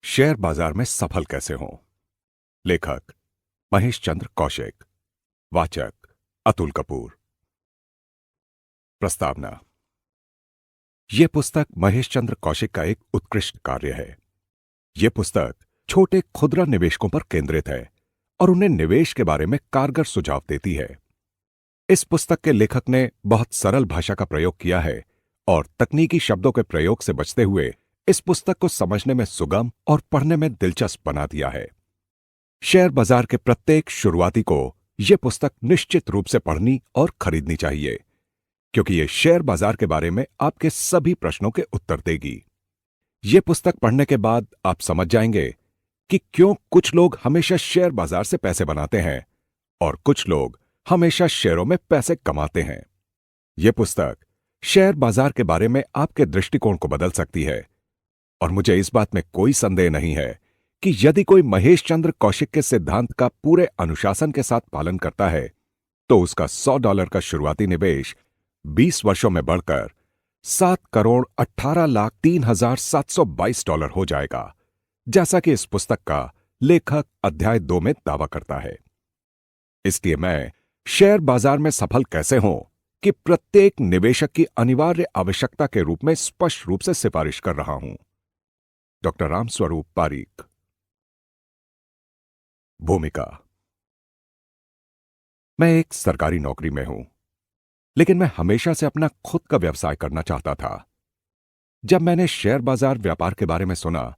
Share बाजार में सफल कैसे हों। लेखक महेश चंद्र कौशिक। वाचक अतुल कपूर। प्रस्तावना। यह पुस्तक महेश चंद्र कौशिक का एक उत्कृष्ट कार्य है। यह पुस्तक छोटे खुदरा निवेशकों पर केंद्रित है और उन्हें निवेश के बारे में कारगर सुझाव देती है। इस पुस्तक के लेखक ने बहुत सरल भाषा का प्रयोग किया है और तकनीकी शब्दों के प्रयोग से बचते हुए इस पुस्तक को समझने में सुगम और पढ़ने में दिलचस्प बना दिया है। शेयर बाजार के प्रत्येक शुरुआती को यह पुस्तक निश्चित रूप से पढ़नी और खरीदनी चाहिए, क्योंकि यह शेयर बाजार के बारे में आपके सभी प्रश्नों के उत्तर देगी। यह पुस्तक पढ़ने के बाद आप समझ जाएंगे कि क्यों कुछ लोग हमेशा शेयर बाजार से पैसे बनाते हैं और कुछ लोग हमेशा शेयरों में पैसे कमाते हैं। यह पुस्तक शेयर बाजार के बारे में आपके दृष्टिकोण को बदल सकती है और मुझे इस बात में कोई संदेह नहीं है कि यदि कोई महेश चंद्र कौशिक के सिद्धांत का पूरे अनुशासन के साथ पालन करता है तो उसका $100 का शुरुआती निवेश 20 वर्षों में बढ़कर $7,18,03,722 हो जाएगा, जैसा कि इस पुस्तक का लेखक अध्याय 2 में दावा करता है। इसलिए मैं शेयर बाजार में सफल कैसे हों कि प्रत्येक निवेशक की अनिवार्य आवश्यकता के रूप में स्पष्ट रूप से सिफारिश कर रहा हूं। डॉक्टर रामस्वरूप पारीक। भूमिका। मैं एक सरकारी नौकरी में हूं, लेकिन मैं हमेशा से अपना खुद का व्यवसाय करना चाहता था। जब मैंने शेयर बाजार व्यापार के बारे में सुना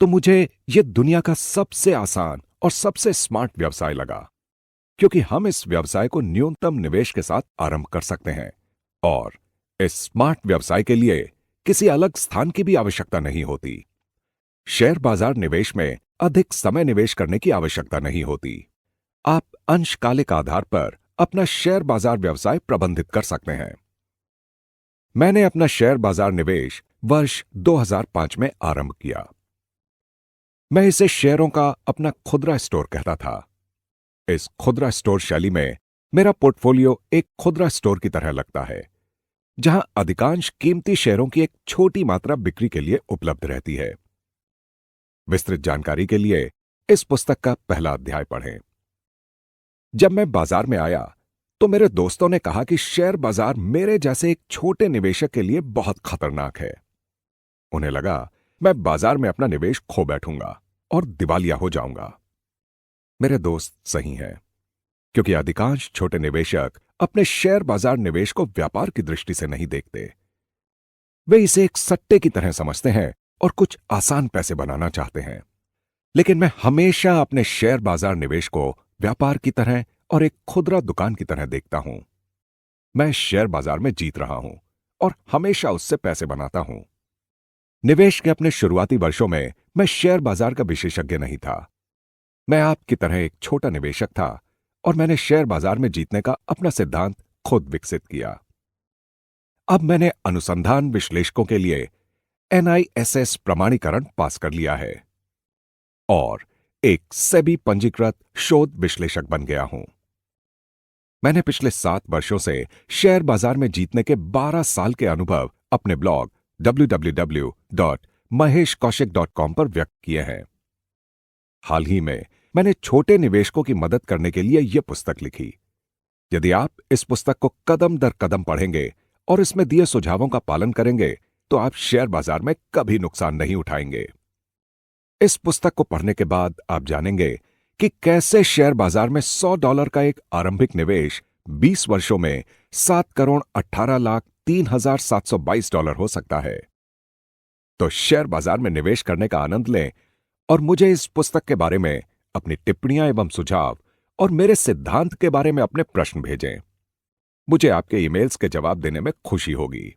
तो मुझे यह दुनिया का सबसे आसान और सबसे स्मार्ट व्यवसाय लगा, क्योंकि हम इस व्यवसाय को न्यूनतम निवेश के साथ आरंभ कर सकते हैं और इस स्मार्ट व्यवसाय के लिए किसी अलग स्थान की भी आवश्यकता नहीं होती। शेयर बाजार निवेश में अधिक समय निवेश करने की आवश्यकता नहीं होती। आप अंशकालिक आधार पर अपना शेयर बाजार व्यवसाय प्रबंधित कर सकते हैं। मैंने अपना शेयर बाजार निवेश वर्ष 2005 में आरंभ किया। मैं इसे शेयरों का अपना खुदरा स्टोर कहता था। इस खुदरा स्टोर शैली में मेरा पोर्टफोलियो एक खुदरा स्टोर की तरह लगता है, जहां अधिकांश कीमती शेयरों की एक छोटी मात्रा बिक्री के लिए उपलब्ध रहती है। विस्तृत जानकारी के लिए इस पुस्तक का पहला अध्याय पढ़ें। जब मैं बाजार में आया तो मेरे दोस्तों ने कहा कि शेयर बाजार मेरे जैसे एक छोटे निवेशक के लिए बहुत खतरनाक है। उन्हें लगा मैं बाजार में अपना निवेश खो बैठूंगा और दिवालिया हो जाऊंगा। मेरे दोस्त सही हैं, क्योंकि अधिकांश छोटे निवेशक अपने शेयर बाजार निवेश को व्यापार की दृष्टि से नहीं देखते। वे इसे एक सट्टे की तरह समझते हैं और कुछ आसान पैसे बनाना चाहते हैं। लेकिन मैं हमेशा अपने शेयर बाजार निवेश को व्यापार की तरह और एक खुदरा दुकान की तरह देखता हूं। मैं शेयर बाजार में जीत रहा हूं और हमेशा उससे पैसे बनाता हूं। निवेश के अपने शुरुआती वर्षों में मैं शेयर बाजार का विशेषज्ञ नहीं था। मैं आपकी तरह एक छोटा निवेशक था और मैंने शेयर बाजार में जीतने का अपना सिद्धांत खुद विकसित किया। अब मैंने अनुसंधान विश्लेषकों के लिए NISS प्रमाणीकरण पास कर लिया है और एक सेबी पंजीकृत शोध विश्लेषक बन गया हूं। मैंने पिछले 7 वर्षों से शेयर बाजार में जीतने के 12 साल के अनुभव अपने ब्लॉग www.maheshkaushik.com पर व्यक्त किए हैं। हाल ही में मैंने छोटे निवेशकों की मदद करने के लिए यह पुस्तक लिखी। यदि आप इस पुस्तक को कदम दर कदम पढ़ेंगे और इसमें दिए सुझावों का पालन करेंगे तो आप शेयर बाजार में कभी नुकसान नहीं उठाएंगे। इस पुस्तक को पढ़ने के बाद आप जानेंगे कि कैसे शेयर बाजार में $100 का एक आरंभिक निवेश 20 वर्षों में $7,18,03,722 हो सकता है। तो शेयर बाजार में निवेश करने का आनंद लें और मुझे इस पुस्तक के बारे में अपनी टिप्पणियां एवं सुझाव और मेरे सिद्धांत के बारे में अपने प्रश्न भेजें। मुझे आपके ईमेल्स के जवाब देने में खुशी होगी।